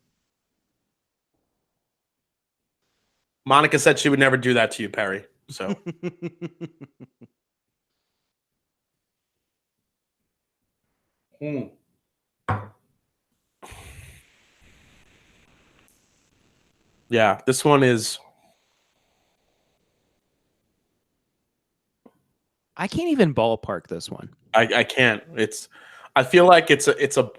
Monica said she would never do that to you, Perry. So. Yeah, this one is. I can't even ballpark this one. I can't. I feel like it's a.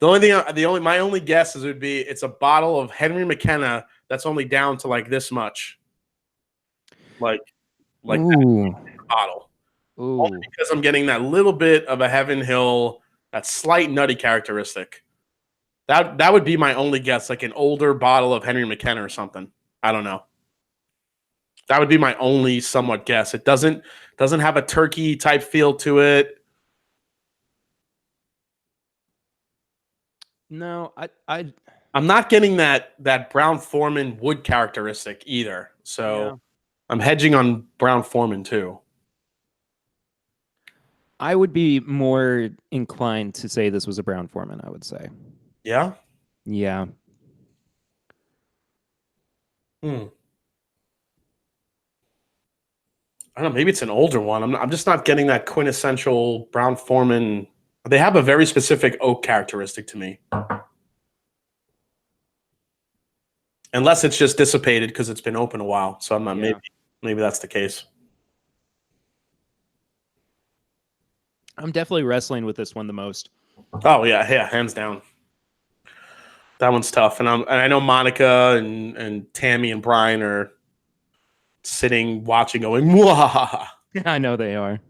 My only guess is it would be it's a bottle of Henry McKenna that's only down to like this much. Like that bottle. Ooh. Only because I'm getting that little bit of a Heaven Hill, that slight nutty characteristic. That would be my only guess, like an older bottle of Henry McKenna or something. I don't know. That would be my only somewhat guess. It doesn't have a turkey type feel to it. No, I'm not getting that Brown-Forman wood characteristic either. So I'm hedging on Brown-Forman too. I would be more inclined to say this was a Brown-Forman, I would say. Yeah? Yeah. I don't know. Maybe it's an older one. I'm just not getting that quintessential Brown-Forman. They have a very specific oak characteristic to me. Unless it's just dissipated because it's been open a while. So I'm not. Maybe that's the case. I'm definitely wrestling with this one the most. Oh yeah, hands down. That one's tough, and I know Monica and Tammy and Brian are sitting watching, going, "Mwah." I know they are.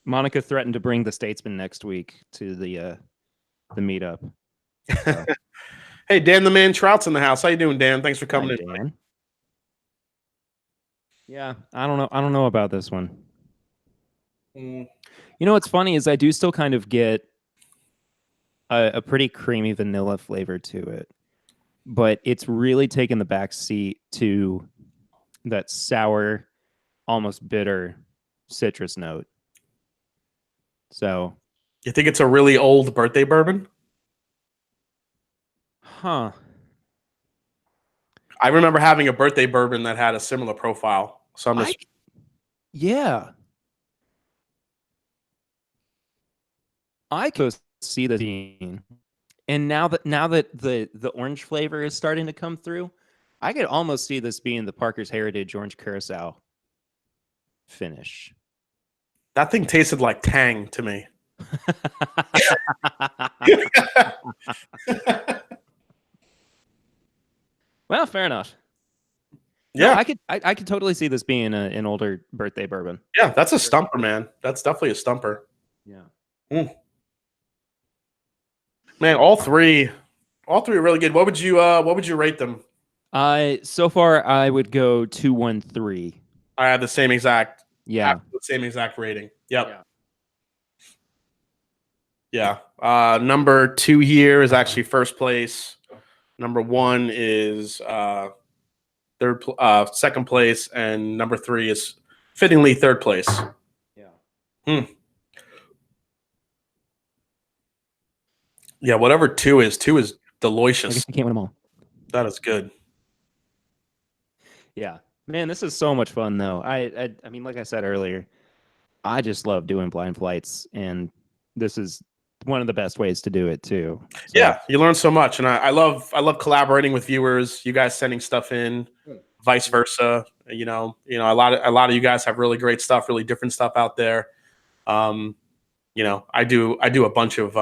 Monica threatened to bring the Statesman next week to the meetup. So. Hey, Dan the Man Trout's in the house. How you doing, Dan? Thanks for coming in. Dan. Yeah, I don't know. I don't know about this one. Mm. You know what's funny is I do still kind of get a pretty creamy vanilla flavor to it, but it's really taken the back seat to that sour, almost bitter citrus note. So, You think it's a really old birthday bourbon? huh? I remember having a birthday bourbon that had a similar profile. So I'm just Yeah, I could see the being, and now that the orange flavor is starting to come through, I could almost see this being the Parker's Heritage Orange Curacao finish. that thing tasted like Tang to me. Well, fair enough. Yeah, No, I could totally see this being an older birthday bourbon. yeah, that's a stumper, man. That's definitely a stumper. Yeah. Mm. Man, all three are really good. What would you rate them? So far I would go 213. I had the same exact Yeah. rating. Yep. Yeah. Yeah. Number 2 here is actually first place. Number 1 is second place, and number 3 is fittingly third place. Yeah. Yeah, whatever 2 is I guess delicious. you can't win them all. That is good. Yeah. Man, this is so much fun though. I mean, like I said earlier, I just love doing blind flights, and this is one of the best ways to do it too. So, Yeah, you learn so much, and I love collaborating with viewers. You guys sending stuff in, vice versa. A lot of you guys have really great stuff, really different stuff out there. I do a bunch of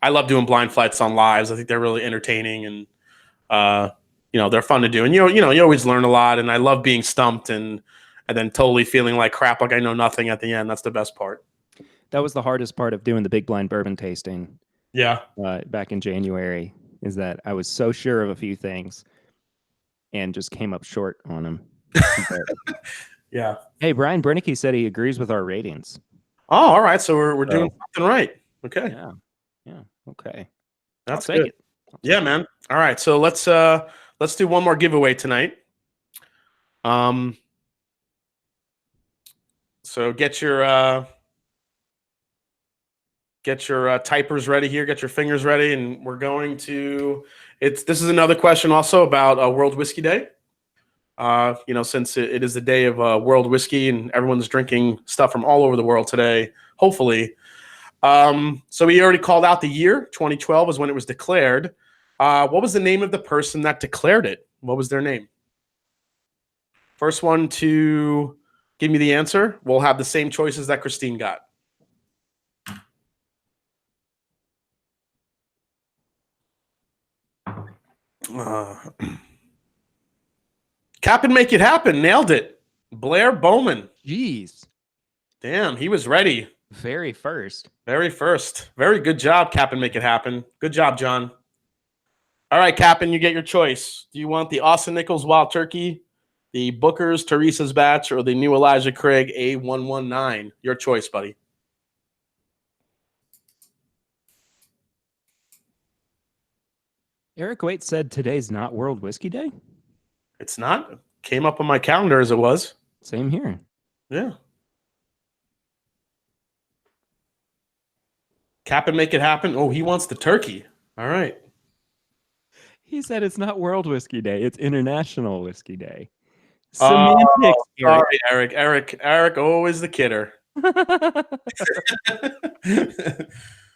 I love doing blind flights on lives. I think they're really entertaining, and they're fun to do. And you always learn a lot. And I love being stumped and then totally feeling like crap, like I know nothing at the end. That's the best part. that was the hardest part of doing the big blind bourbon tasting Yeah. back in January, is that I was so sure of a few things and just came up short on them. Yeah. Hey, Brian Brennicky said he agrees with our ratings. Oh, all right. So we're doing something right. Okay. Yeah. Yeah. Okay. That's I'll take good. it. Yeah, man. All right. So let's do one more giveaway tonight. So get your typers ready here, get your fingers ready, and we're going to this is another question also about World Whiskey Day. Since it is the day of World Whiskey and everyone's drinking stuff from all over the world today, hopefully. So we already called out the year. 2012 is when it was declared. What was the name of the person that declared it? What was their name? First one to give me the answer will have the same choices that Christine got. Cap and make it happen. Nailed it. Blair Bowman. Jeez. Damn, he was ready. Very first. Very first. Very good job, Cap and make it happen. Good job, John. All right, Captain, you get your choice. Do you want the Austin Nichols Wild Turkey, the Booker's Teresa's Batch, or the new Elijah Craig A119? Your choice, buddy. Eric Waite said today's not World Whiskey Day. It's not. Came up on my calendar as it was. Same here. Yeah. Cap and make it happen. Oh, he wants the turkey. All right. He said it's not World Whiskey Day. It's International Whiskey Day. Semantics, sorry, Eric, always the kidder.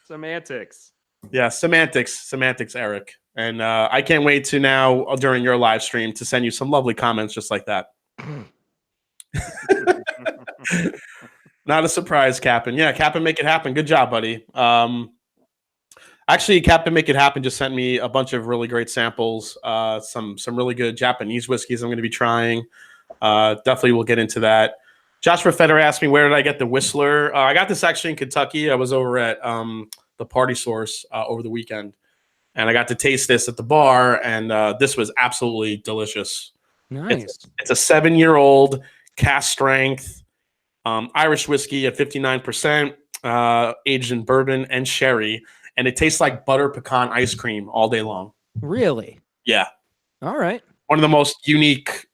Semantics. Yeah, semantics, Eric. And I can't wait to now, during your live stream, to send you some lovely comments just like that. Not a surprise, Captain. Yeah, Captain, make it happen. Good job, buddy. Actually, Captain Make It Happen just sent me a bunch of really great samples, some really good Japanese whiskeys I'm going to be trying. Definitely we'll get into that. Joshua Feder asked me, where did I get the Whistler? I got this actually in Kentucky. I was over at the Party Source over the weekend, and I got to taste this at the bar, and this was absolutely delicious. Nice. It's a 7-year-old cast strength Irish whiskey at 59%, aged in bourbon and sherry, and it tastes like butter pecan ice cream all day long. Really? Yeah. All right. One of the most unique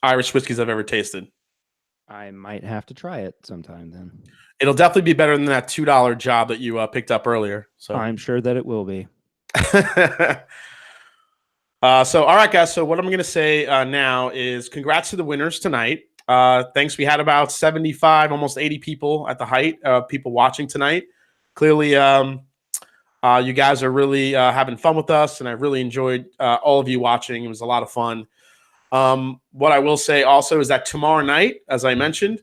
Irish whiskeys I've ever tasted. I might have to try it sometime then. It'll definitely be better than that $2 job that you picked up earlier. So I'm sure that it will be. So, all right, guys. So what I'm going to say now is congrats to the winners tonight. Thanks. We had about 75, almost 80 people at the height, people watching tonight. Clearly, you guys are really having fun with us, and I really enjoyed all of you watching. It was a lot of fun. What I will say also is that tomorrow night, as I mentioned,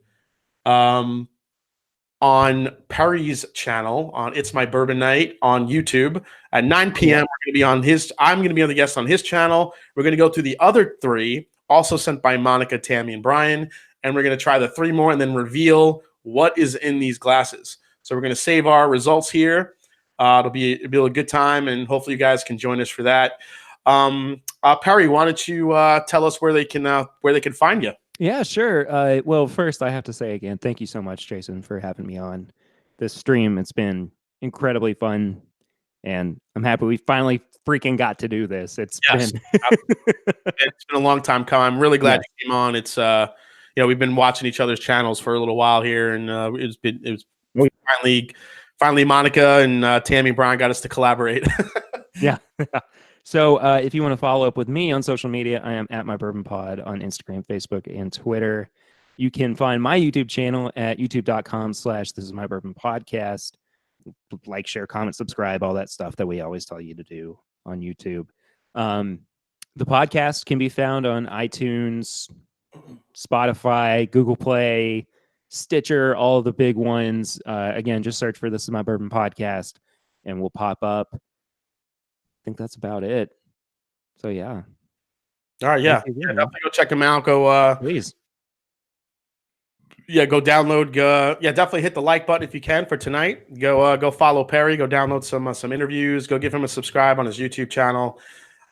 on Perry's channel, on It's My Bourbon Night on YouTube at 9 p.m. I'm going to be on the guest on his channel. We're going to go through the other 3, also sent by Monica, Tammy, and Brian, and we're going to try the 3 more and then reveal what is in these glasses. So we're going to save our results here. It'll be a good time, and hopefully you guys can join us for that. Perry, why don't you tell us where they can find you? Yeah, sure. Well, first I have to say again, thank you so much, Jason, for having me on this stream. It's been incredibly fun, and I'm happy we finally freaking got to do this. It's been a long time coming. I'm really glad you came on. It's we've been watching each other's channels for a little while here, and it was finally Monica and Tammy Brian got us to collaborate. Yeah. So if you want to follow up with me on social media, I am at My Bourbon Pod on Instagram, Facebook, and Twitter. You can find my YouTube channel at youtube.com/This Is My Bourbon Podcast. Like, share, comment, subscribe, all that stuff that we always tell you to do on YouTube. The podcast can be found on iTunes, Spotify, Google Play, Stitcher, all of the big ones. Again, just search for This Is My Bourbon Podcast and we'll pop up. I think that's about it. So yeah. All right, yeah. Definitely go check them out. Go please. Yeah, go download. Definitely hit the like button if you can for tonight. Go follow Perry. Go download some interviews. Go give him a subscribe on his YouTube channel.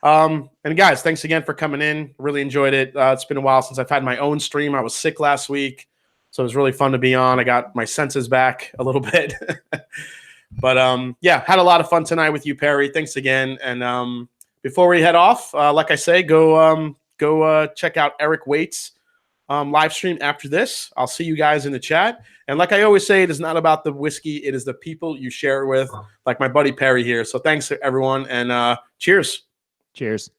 And guys, thanks again for coming in. Really enjoyed it. It's been a while since I've had my own stream. I was sick last week, so it was really fun to be on. I got my senses back a little bit. But had a lot of fun tonight with you, Perry. Thanks again. And before we head off, like I say, go check out Eric Waite's live stream after this. I'll see you guys in the chat. And like I always say, it is not about the whiskey. It is the people you share it with, like my buddy Perry here. So thanks to everyone, and cheers. Cheers.